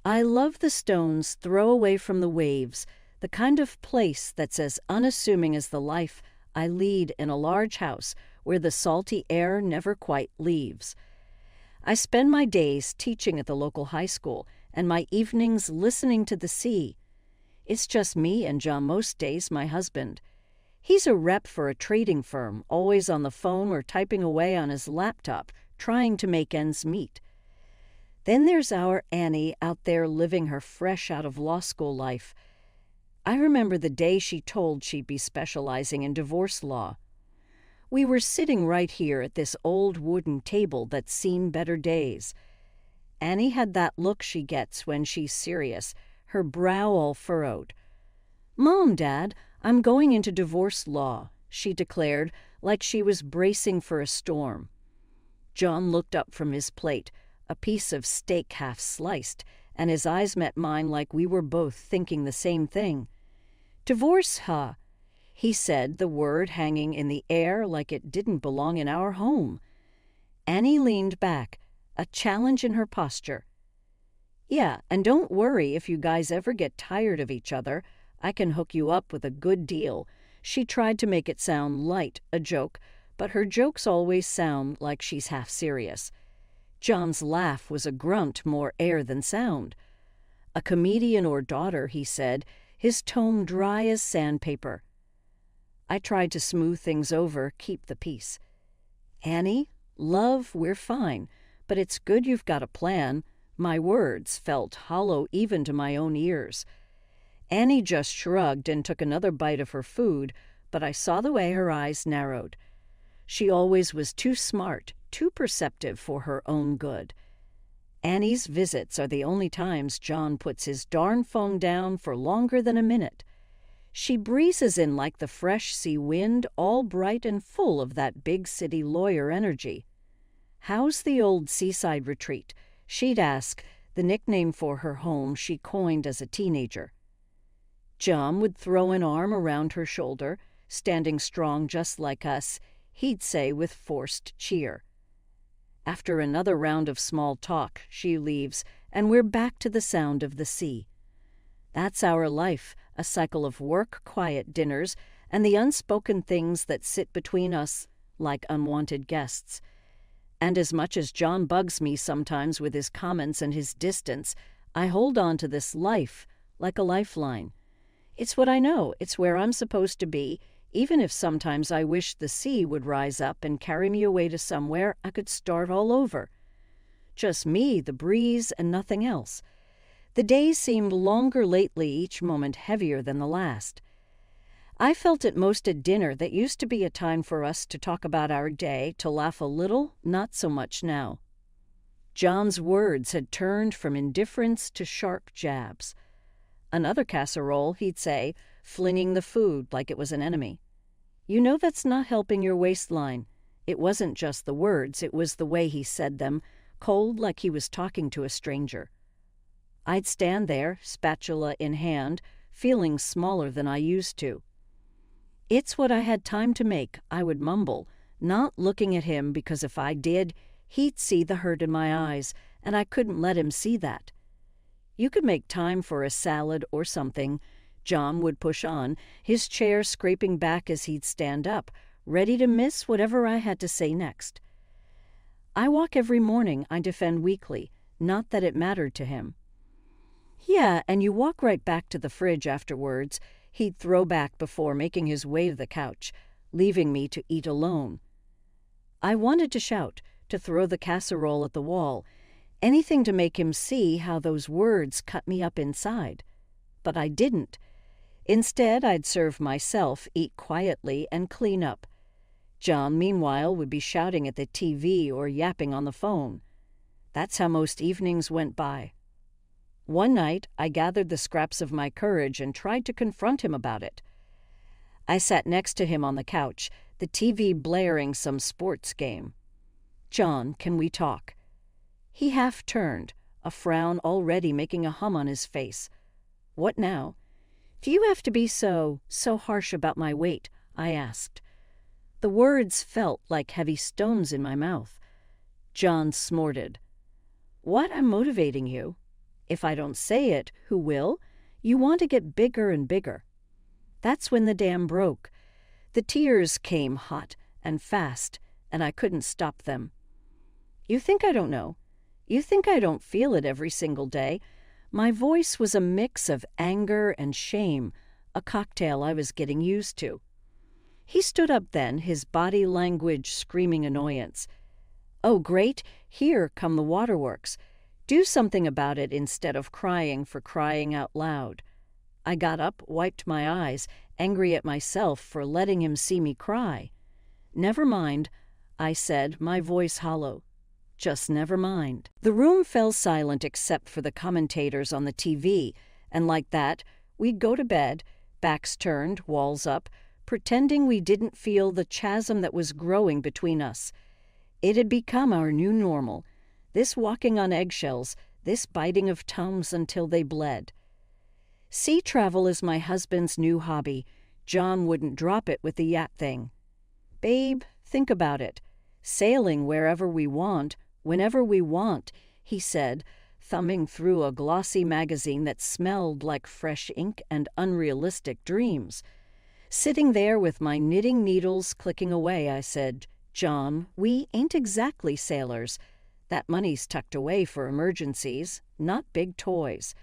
I love the stones throw away from the waves, the kind of place that's as unassuming as the life I lead in a large house where the salty air never quite leaves. I spend my days teaching at the local high school and my evenings listening to the sea. It's just me and John most days, my husband. He's a rep for a trading firm, always on the phone or typing away on his laptop, trying to make ends meet. Then there's our Annie out there living her fresh out of law school life. I remember the day she told she'd be specializing in divorce law. We were sitting right here at this old wooden table that's seen better days. Annie had that look she gets when she's serious, her brow all furrowed. "Mom, Dad, I'm going into divorce law," she declared, like she was bracing for a storm. John looked up from his plate, a piece of steak half sliced, and his eyes met mine like we were both thinking the same thing. "Divorce, huh?" he said, the word hanging in the air like it didn't belong in our home. Annie leaned back, a challenge in her posture. "Yeah, and don't worry if you guys ever get tired of each other. I can hook you up with a good deal." She tried to make it sound light, a joke, but her jokes always sound like she's half serious. John's laugh was a grunt, more air than sound. "A comedian or daughter," he said, his tone dry as sandpaper. I tried to smooth things over, keep the peace. "Annie, love, we're fine, but it's good you've got a plan." My words felt hollow even to my own ears. Annie just shrugged and took another bite of her food, but I saw the way her eyes narrowed. She always was too smart, too perceptive for her own good. Annie's visits are the only times John puts his darn phone down for longer than a minute. She breezes in like the fresh sea wind, all bright and full of that big city lawyer energy. "How's the old seaside retreat?" she'd ask, the nickname for her home she coined as a teenager. John would throw an arm around her shoulder, standing strong just like us, he'd say with forced cheer. After another round of small talk, she leaves, and we're back to the sound of the sea. That's our life, a cycle of work, quiet dinners, and the unspoken things that sit between us like unwanted guests. And as much as John bugs me sometimes with his comments and his distance, I hold on to this life like a lifeline. It's what I know, it's where I'm supposed to be, even if sometimes I wish the sea would rise up and carry me away to somewhere I could start all over. Just me, the breeze, and nothing else. The days seemed longer lately, each moment heavier than the last. I felt it most at dinner that used to be a time for us to talk about our day, to laugh a little, not so much now. John's words had turned from indifference to sharp jabs. "Another casserole," he'd say, flinging the food like it was an enemy. "You know that's not helping your waistline." It wasn't just the words, it was the way he said them, cold like he was talking to a stranger. I'd stand there, spatula in hand, feeling smaller than I used to. "It's what I had time to make," I would mumble, not looking at him because if I did, he'd see the hurt in my eyes, and I couldn't let him see that. "You could make time for a salad or something," John would push on, his chair scraping back as he'd stand up, ready to miss whatever I had to say next. "I walk every morning," I defend weakly, not that it mattered to him. "Yeah, and you walk right back to the fridge afterwards," he'd throw back before making his way to the couch, leaving me to eat alone. I wanted to shout, to throw the casserole at the wall, anything to make him see how those words cut me up inside. But I didn't. Instead, I'd serve myself, eat quietly, and clean up. John, meanwhile, would be shouting at the TV or yapping on the phone. That's how most evenings went by. One night, I gathered the scraps of my courage and tried to confront him about it. I sat next to him on the couch, the TV blaring some sports game. "John, can we talk?" He half turned, a frown already making a hum on his face. "What now?" "Do you have to be so harsh about my weight?" I asked. The words felt like heavy stones in my mouth. John snorted. "What? I'm motivating you." If I don't say it, who will? You want to get bigger and bigger. That's when the dam broke. The tears came hot and fast, and I couldn't stop them. You think I don't know? You think I don't feel it every single day? My voice was a mix of anger and shame, a cocktail I was getting used to. He stood up then, his body language screaming annoyance. Oh, great, here come the waterworks. Do something about it instead of crying for crying out loud. I got up, wiped my eyes, angry at myself for letting him see me cry. Never mind, I said, my voice hollow. Just never mind. The room fell silent except for the commentators on the TV, and like that, we'd go to bed, backs turned, walls up, pretending we didn't feel the chasm that was growing between us. It had become our new normal, this walking on eggshells, this biting of tongues until they bled. Sea travel is my husband's new hobby. John wouldn't drop it with the yacht thing. Babe, think about it. Sailing wherever we want, whenever we want, he said, thumbing through a glossy magazine that smelled like fresh ink and unrealistic dreams. Sitting there with my knitting needles clicking away, I said, John, we ain't exactly sailors. That money's tucked away for emergencies, not big toys.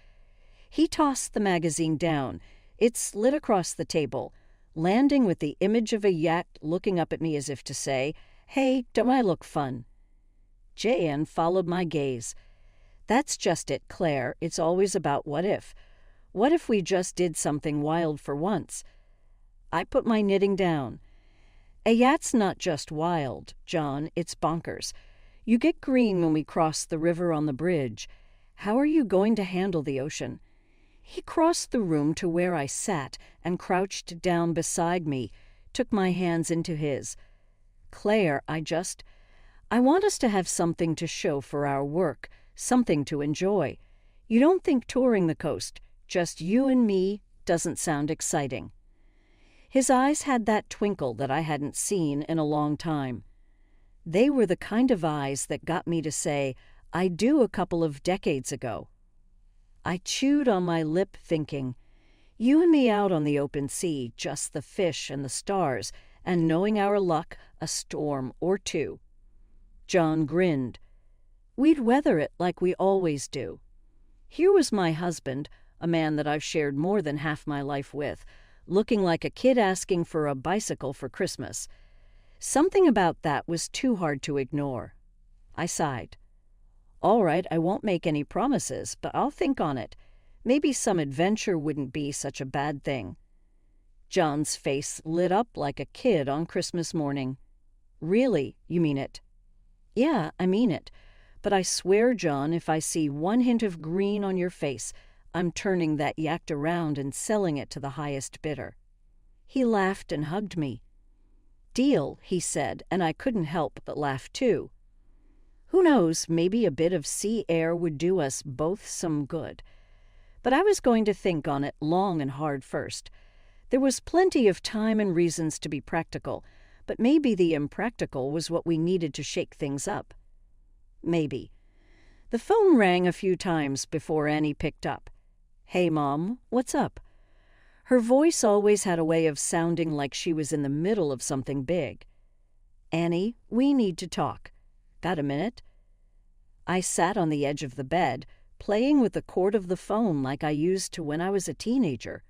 He tossed the magazine down. It slid across the table, landing with the image of a yacht looking up at me as if to say, Hey, don't I look fun? Jan followed my gaze. That's just it, Claire. It's always about what if. What if we just did something wild for once? I put my knitting down. A yacht's not just wild, John, it's bonkers. You get green when we cross the river on the bridge. How are you going to handle the ocean? He crossed the room to where I sat and crouched down beside me, took my hands into his. Claire, I want us to have something to show for our work, something to enjoy. You don't think touring the coast, just you and me, doesn't sound exciting. His eyes had that twinkle that I hadn't seen in a long time. They were the kind of eyes that got me to say, I do a couple of decades ago. I chewed on my lip thinking, you and me out on the open sea, just the fish and the stars, and knowing our luck, a storm or two. John grinned. We'd weather it like we always do. Here was my husband, a man that I've shared more than half my life with, looking like a kid asking for a bicycle for Christmas. Something about that was too hard to ignore. I sighed. All right, I won't make any promises, but I'll think on it. Maybe some adventure wouldn't be such a bad thing. John's face lit up like a kid on Christmas morning. Really, you mean it? Yeah, I mean it. But I swear, John, if I see one hint of green on your face, I'm turning that yacht around and selling it to the highest bidder. He laughed and hugged me. Deal, he said, and I couldn't help but laugh too. Who knows, maybe a bit of sea air would do us both some good. But I was going to think on it long and hard first. There was plenty of time and reasons to be practical, but maybe the impractical was what we needed to shake things up. Maybe. The phone rang a few times before Annie picked up. Hey, Mom, what's up? Her voice always had a way of sounding like she was in the middle of something big. Annie, we need to talk. Got a minute? I sat on the edge of the bed, playing with the cord of the phone like I used to when I was a teenager.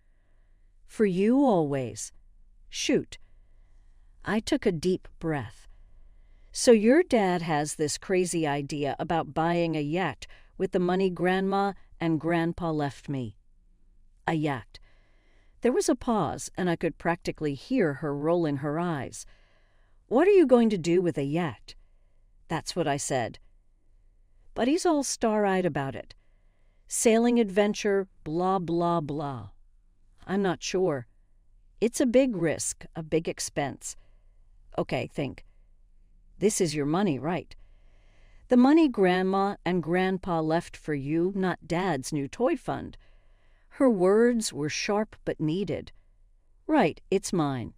For you always. Shoot. I took a deep breath. So your dad has this crazy idea about buying a yacht with the money Grandma and Grandpa left me. A yacht. There was a pause, and I could practically hear her rolling her eyes. What are you going to do with a yacht? That's what I said. But he's all star-eyed about it. Sailing adventure, blah, blah, blah. I'm not sure. It's a big risk, a big expense. Okay, think. This is your money, right? The money Grandma and Grandpa left for you, not Dad's new toy fund. Her words were sharp but needed. Right, it's mine.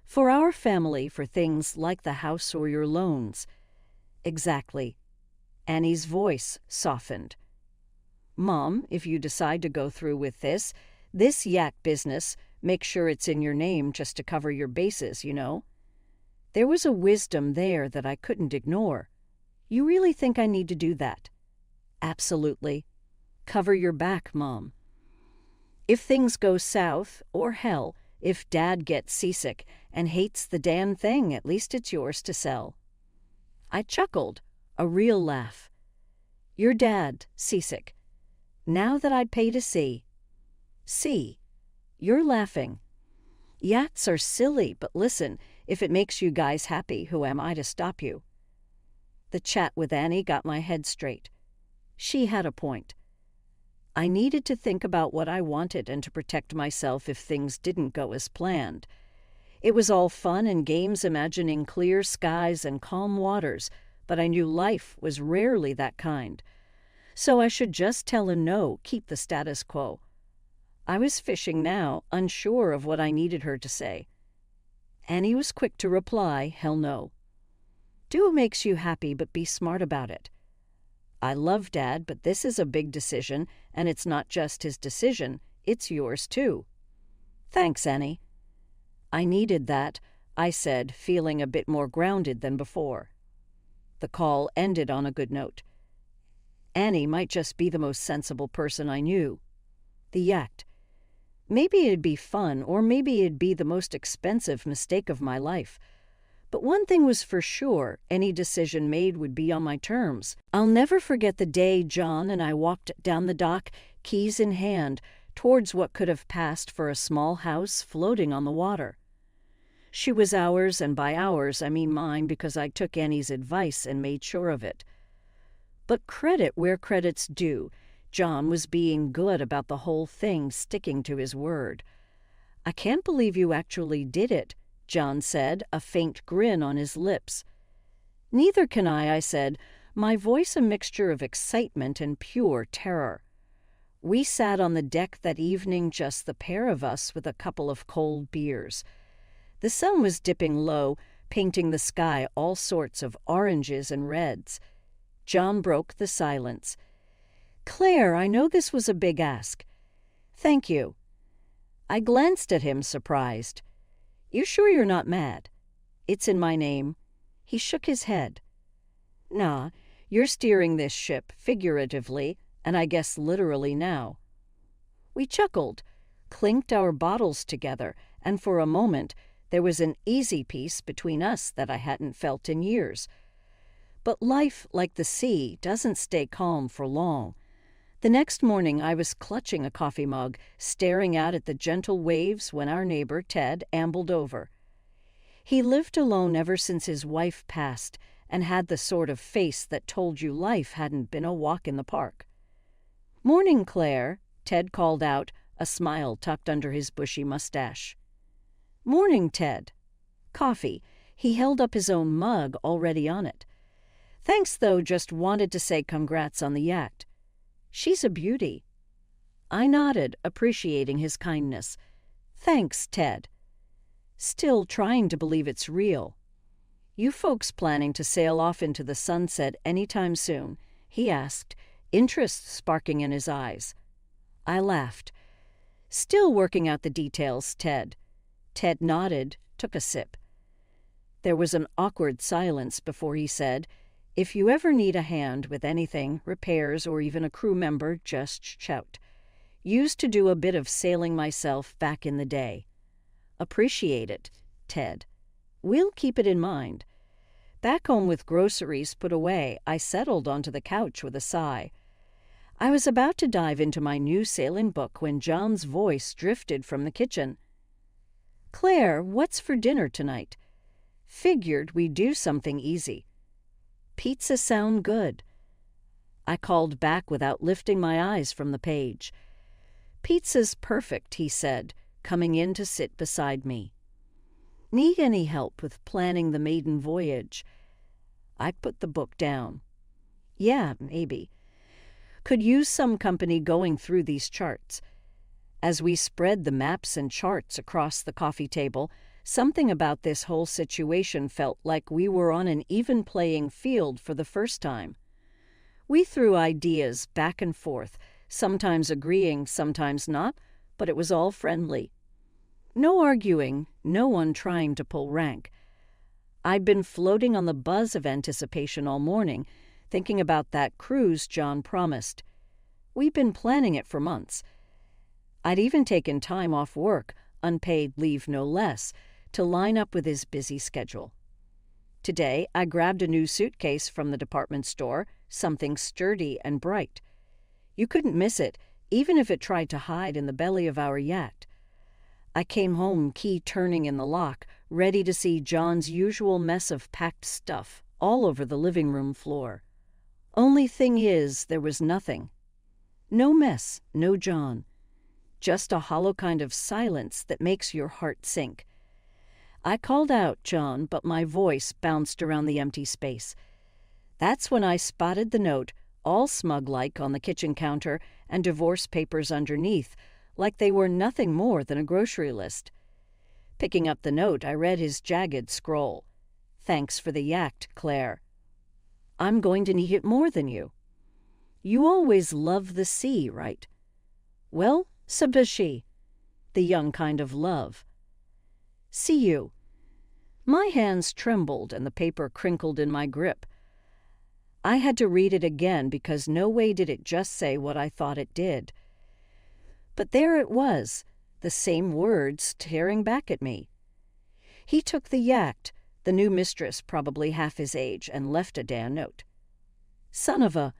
For our family, for things like the house or your loans. Exactly. Annie's voice softened. Mom, if you decide to go through with this yacht business, make sure it's in your name just to cover your bases, you know." There was a wisdom there that I couldn't ignore. "You really think I need to do that?" "Absolutely. Cover your back, Mom. If things go south, or hell, if Dad gets seasick and hates the damn thing, at least it's yours to sell." I chuckled, a real laugh. "Your dad, seasick. Now that I'd pay to see." "See? You're laughing. Yachts are silly, but listen, if it makes you guys happy, who am I to stop you?" The chat with Annie got my head straight. She had a point. I needed to think about what I wanted and to protect myself if things didn't go as planned. It was all fun and games imagining clear skies and calm waters, but I knew life was rarely that kind. So I should just tell her no, keep the status quo. I was fishing now, unsure of what I needed her to say. Annie was quick to reply, "Hell no. Do what makes you happy, but be smart about it. I love Dad, but this is a big decision, and it's not just his decision, it's yours too." "Thanks, Annie." "I needed that," I said, feeling a bit more grounded than before. The call ended on a good note. Annie might just be the most sensible person I knew. The yacht. Maybe it'd be fun, or maybe it'd be the most expensive mistake of my life. But one thing was for sure, any decision made would be on my terms. I'll never forget the day John and I walked down the dock, keys in hand, towards what could have passed for a small house floating on the water. She was ours, and by ours I mean mine, because I took Annie's advice and made sure of it. But credit where credit's due. John was being good about the whole thing, sticking to his word. "I can't believe you actually did it," John said, a faint grin on his lips. "Neither can I said, my voice a mixture of excitement and pure terror. We sat on the deck that evening, just the pair of us, with a couple of cold beers. The sun was dipping low, painting the sky all sorts of oranges and reds. John broke the silence. "Claire, I know this was a big ask." "Thank you." I glanced at him, surprised. "You sure you're not mad?" "It's in my name." He shook his head. "Nah, you're steering this ship, figuratively, and I guess literally now." We chuckled, clinked our bottles together, and for a moment there was an easy peace between us that I hadn't felt in years. But life, like the sea, doesn't stay calm for long. The next morning I was clutching a coffee mug, staring out at the gentle waves when our neighbor, Ted, ambled over. He lived alone ever since his wife passed, and had the sort of face that told you life hadn't been a walk in the park. "Morning, Claire," Ted called out, a smile tucked under his bushy mustache. "Morning, Ted." Coffee. He held up his own mug, already on it. "Thanks, though, just wanted to say congrats on the yacht. She's a beauty." I nodded, appreciating his kindness. "Thanks, Ted." Still trying to believe it's real. "You folks planning to sail off into the sunset any time soon?" he asked, interest sparking in his eyes. I laughed. "Still working out the details, Ted." Ted nodded, took a sip. There was an awkward silence before he said, "If you ever need a hand with anything, repairs, or even a crew member, just shout. Used to do a bit of sailing myself back in the day." "Appreciate it, Ted. We'll keep it in mind." Back home with groceries put away, I settled onto the couch with a sigh. I was about to dive into my new sailing book when John's voice drifted from the kitchen. "Claire, what's for dinner tonight?" "Figured we'd do something easy." "Pizza sound good." I called back without lifting my eyes from the page. "Pizza's perfect," he said, coming in to sit beside me. "Need any help with planning the maiden voyage?" I put the book down. "Yeah, maybe. Could use some company going through these charts." As we spread the maps and charts across the coffee table, something about this whole situation felt like we were on an even playing field for the first time. We threw ideas back and forth, sometimes agreeing, sometimes not, but it was all friendly. No arguing, no one trying to pull rank. I'd been floating on the buzz of anticipation all morning, thinking about that cruise John promised. We'd been planning it for months. I'd even taken time off work, unpaid leave no less, to line up with his busy schedule. Today, I grabbed a new suitcase from the department store, something sturdy and bright. You couldn't miss it, even if it tried to hide in the belly of our yacht. I came home, key turning in the lock, ready to see John's usual mess of packed stuff all over the living room floor. Only thing is, there was nothing. No mess, no John. Just a hollow kind of silence that makes your heart sink. I called out, "John," but my voice bounced around the empty space. That's when I spotted the note, all smug-like, on the kitchen counter and divorce papers underneath, like they were nothing more than a grocery list. Picking up the note, I read his jagged scroll. "Thanks for the yacht, Claire. I'm going to need it more than you. You always love the sea, right? Well, sabashi, the young kind of love. See you." My hands trembled and the paper crinkled in my grip. I had to read it again because no way did it just say what I thought it did. But there it was, the same words staring back at me. He took the yacht, the new mistress, probably half his age, and left a damn note. Son of a...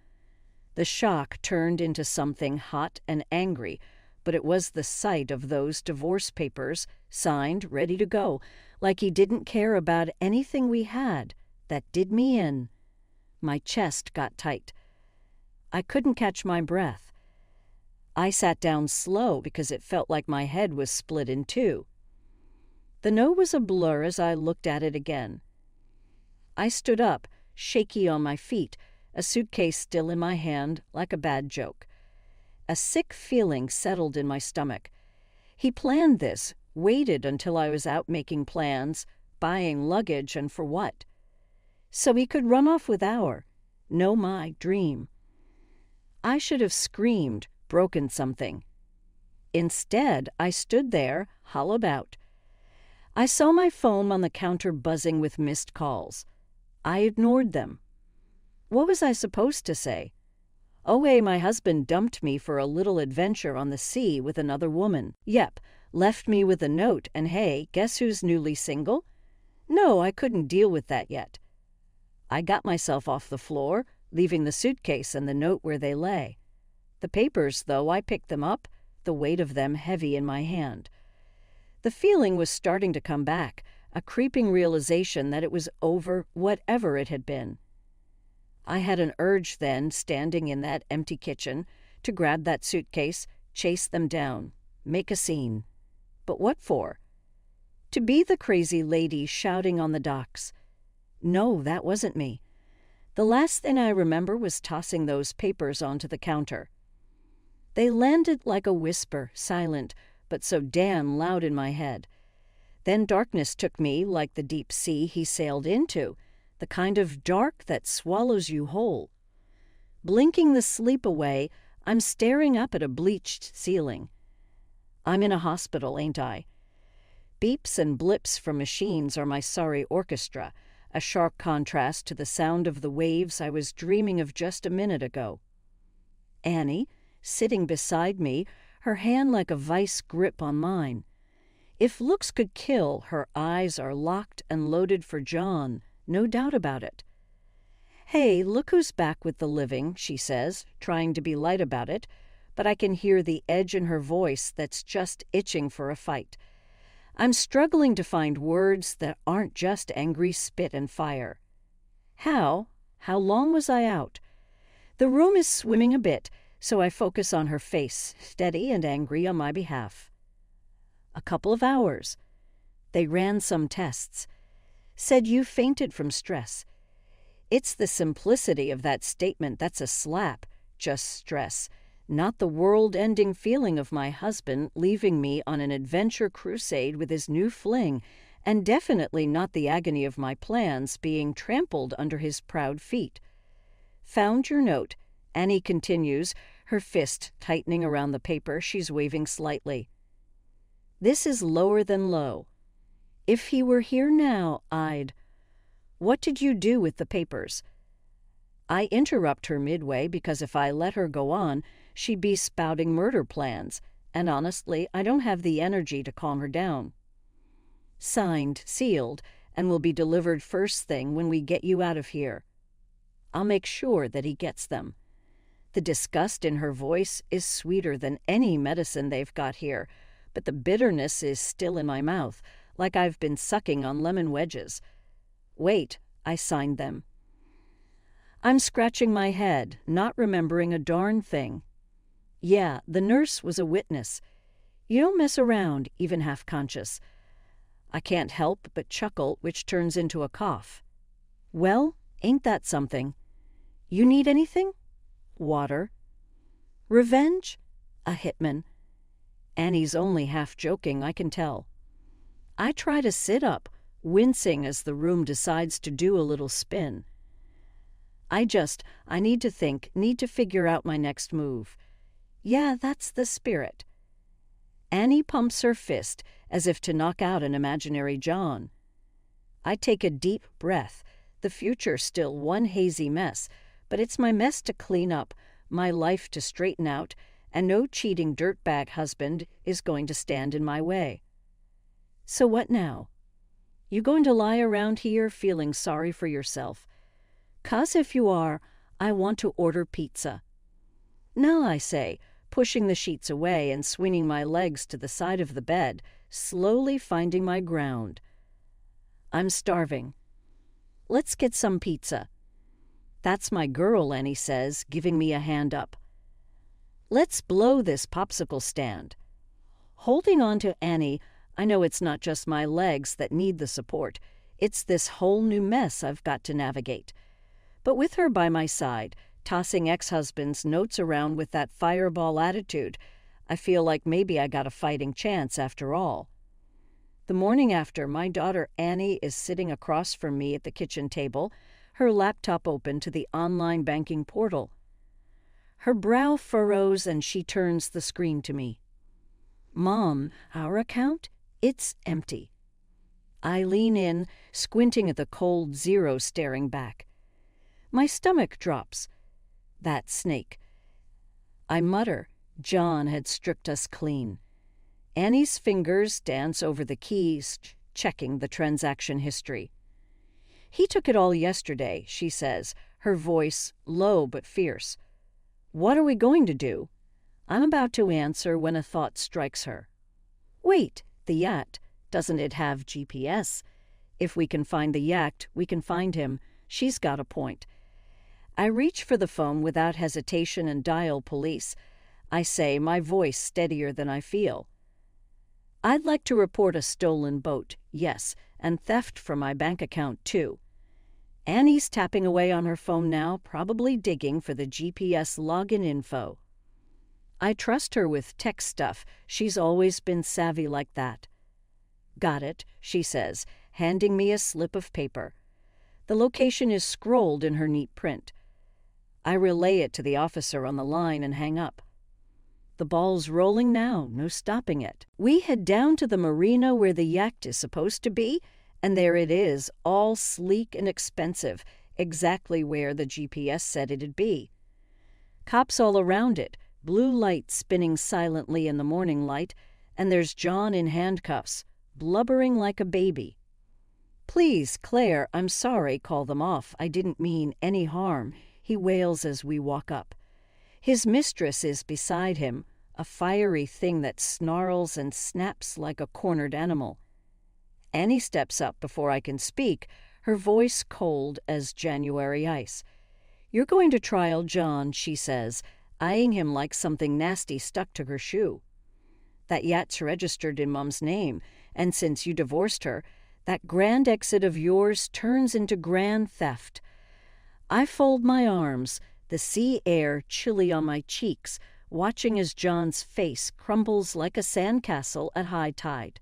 The shock turned into something hot and angry, but it was the sight of those divorce papers, signed, ready to go, like he didn't care about anything we had, that did me in. My chest got tight. I couldn't catch my breath. I sat down slow because it felt like my head was split in two. The note was a blur as I looked at it again. I stood up, shaky on my feet, a suitcase still in my hand, like a bad joke. A sick feeling settled in my stomach. He planned this, waited until I was out making plans, buying luggage, and for what? So he could run off with my dream. I should have screamed, broken something. Instead, I stood there, hollowed out. I saw my phone on the counter buzzing with missed calls. I ignored them. What was I supposed to say? Oh, hey, my husband dumped me for a little adventure on the sea with another woman. Yep, left me with a note, and hey, guess who's newly single? No, I couldn't deal with that yet. I got myself off the floor, leaving the suitcase and the note where they lay. The papers, though, I picked them up, the weight of them heavy in my hand. The feeling was starting to come back, a creeping realization that it was over, whatever it had been. I had an urge then, standing in that empty kitchen, to grab that suitcase, chase them down, make a scene. But what for? To be the crazy lady shouting on the docks. No, that wasn't me. The last thing I remember was tossing those papers onto the counter. They landed like a whisper, silent, but so damn loud in my head. Then darkness took me like the deep sea he sailed into, the kind of dark that swallows you whole. Blinking the sleep away, I'm staring up at a bleached ceiling. I'm in a hospital, ain't I? Beeps and blips from machines are my sorry orchestra, a sharp contrast to the sound of the waves I was dreaming of just a minute ago. Annie, sitting beside me, her hand like a vice grip on mine. If looks could kill, her eyes are locked and loaded for John, no doubt about it. "Hey, look who's back with the living," she says, trying to be light about it, but I can hear the edge in her voice that's just itching for a fight. I'm struggling to find words that aren't just angry spit and fire. How long was I out? The room is swimming a bit, so I focus on her face, steady and angry on my behalf. A couple of hours. They ran some tests. Said you fainted from stress. It's the simplicity of that statement that's a slap, just stress, not the world-ending feeling of my husband leaving me on an adventure crusade with his new fling, and definitely not the agony of my plans being trampled under his proud feet. Found your note, Annie continues, her fist tightening around the paper she's waving slightly. This is lower than low. If he were here now, I'd... What did you do with the papers? I interrupt her midway because if I let her go on, she'd be spouting murder plans, and honestly, I don't have the energy to calm her down. Signed, sealed, and will be delivered first thing when we get you out of here. I'll make sure that he gets them. The disgust in her voice is sweeter than any medicine they've got here, but the bitterness is still in my mouth, like I've been sucking on lemon wedges. Wait, I signed them. I'm scratching my head, not remembering a darn thing. Yeah, the nurse was a witness. You don't mess around, even half-conscious. I can't help but chuckle, which turns into a cough. Well, ain't that something? You need anything? Water. Revenge? A hitman. Annie's only half joking, I can tell. I try to sit up, wincing as the room decides to do a little spin. I need to think, need to figure out my next move. Yeah, that's the spirit. Annie pumps her fist as if to knock out an imaginary John. I take a deep breath, the future still one hazy mess, but it's my mess to clean up, my life to straighten out, and no cheating dirtbag husband is going to stand in my way. So what now? You going to lie around here feeling sorry for yourself? 'Cause if you are, I want to order pizza. No, I say, pushing the sheets away and swinging my legs to the side of the bed, slowly finding my ground. I'm starving. Let's get some pizza. That's my girl, Annie says, giving me a hand up. Let's blow this popsicle stand. Holding on to Annie, I know it's not just my legs that need the support. It's this whole new mess I've got to navigate. But with her by my side, tossing ex-husband's notes around with that fireball attitude, I feel like maybe I got a fighting chance after all. The morning after, my daughter Annie is sitting across from me at the kitchen table, her laptop open to the online banking portal. Her brow furrows and she turns the screen to me. Mom, our account? It's empty. I lean in, squinting at the cold zero staring back. My stomach drops. That snake. I mutter. John had stripped us clean. Annie's fingers dance over the keys, checking the transaction history. He took it all yesterday, she says, her voice low but fierce. What are we going to do? I'm about to answer when a thought strikes her. Wait, the yacht. Doesn't it have GPS? If we can find the yacht, we can find him. She's got a point. I reach for the phone without hesitation and dial police. I say, my voice steadier than I feel. I'd like to report a stolen boat, yes, and theft from my bank account, too. Annie's tapping away on her phone now, probably digging for the GPS login info. I trust her with tech stuff. She's always been savvy like that. Got it, she says, handing me a slip of paper. The location is scrolled in her neat print. I relay it to the officer on the line and hang up. The ball's rolling now, no stopping it. We head down to the marina where the yacht is supposed to be, and there it is, all sleek and expensive, exactly where the GPS said it'd be. Cops all around it, blue light spinning silently in the morning light, and there's John in handcuffs, blubbering like a baby. Please, Claire, I'm sorry, call them off. I didn't mean any harm, he wails as we walk up. His mistress is beside him, a fiery thing that snarls and snaps like a cornered animal. Annie steps up before I can speak, her voice cold as January ice. You're going to trial John, she says, eyeing him like something nasty stuck to her shoe. That yacht's registered in Mom's name, and since you divorced her, that grand exit of yours turns into grand theft. I fold my arms, the sea air chilly on my cheeks, watching as John's face crumbles like a sandcastle at high tide.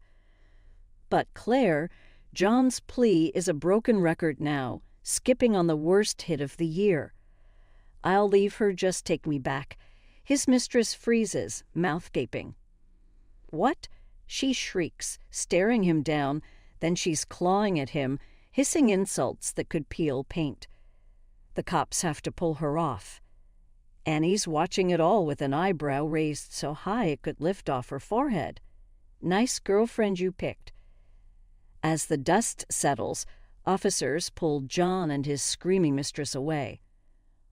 But Claire, John's plea is a broken record now, skipping on the worst hit of the year. I'll leave her just take me back. His mistress freezes, mouth gaping. "What?" She shrieks, staring him down, then she's clawing at him, hissing insults that could peel paint. The cops have to pull her off. Annie's watching it all with an eyebrow raised so high it could lift off her forehead. Nice girlfriend you picked. As the dust settles, officers pull John and his screaming mistress away.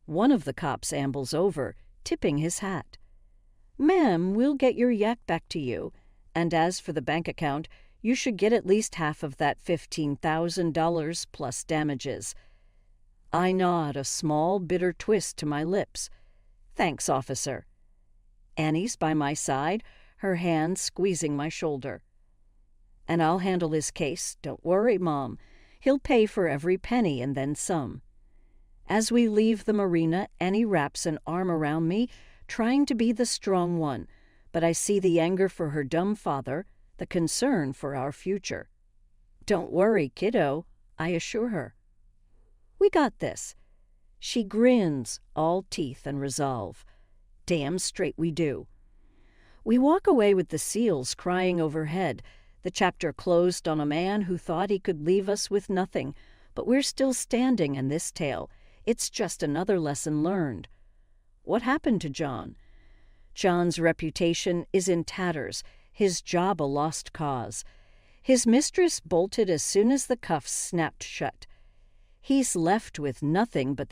One of the cops ambles over, tipping his hat. "Ma'am, we'll get your yacht back to you. And as for the bank account, you should get at least half of that $15,000 plus damages." I nod, a small, bitter twist to my lips. "Thanks, officer." Annie's by my side, her hand squeezing my shoulder. "And I'll handle his case. Don't worry, Mom. He'll pay for every penny and then some." As we leave the marina, Annie wraps an arm around me, trying to be the strong one, but I see the anger for her dumb father, the concern for our future. "Don't worry, kiddo," I assure her. "We got this." She grins, all teeth and resolve. Damn straight we do. We walk away with the seals crying overhead. The chapter closed on a man who thought he could leave us with nothing, but we're still standing in this tale. It's just another lesson learned. What happened to John? John's reputation is in tatters, his job a lost cause. His mistress bolted as soon as the cuffs snapped shut. He's left with nothing but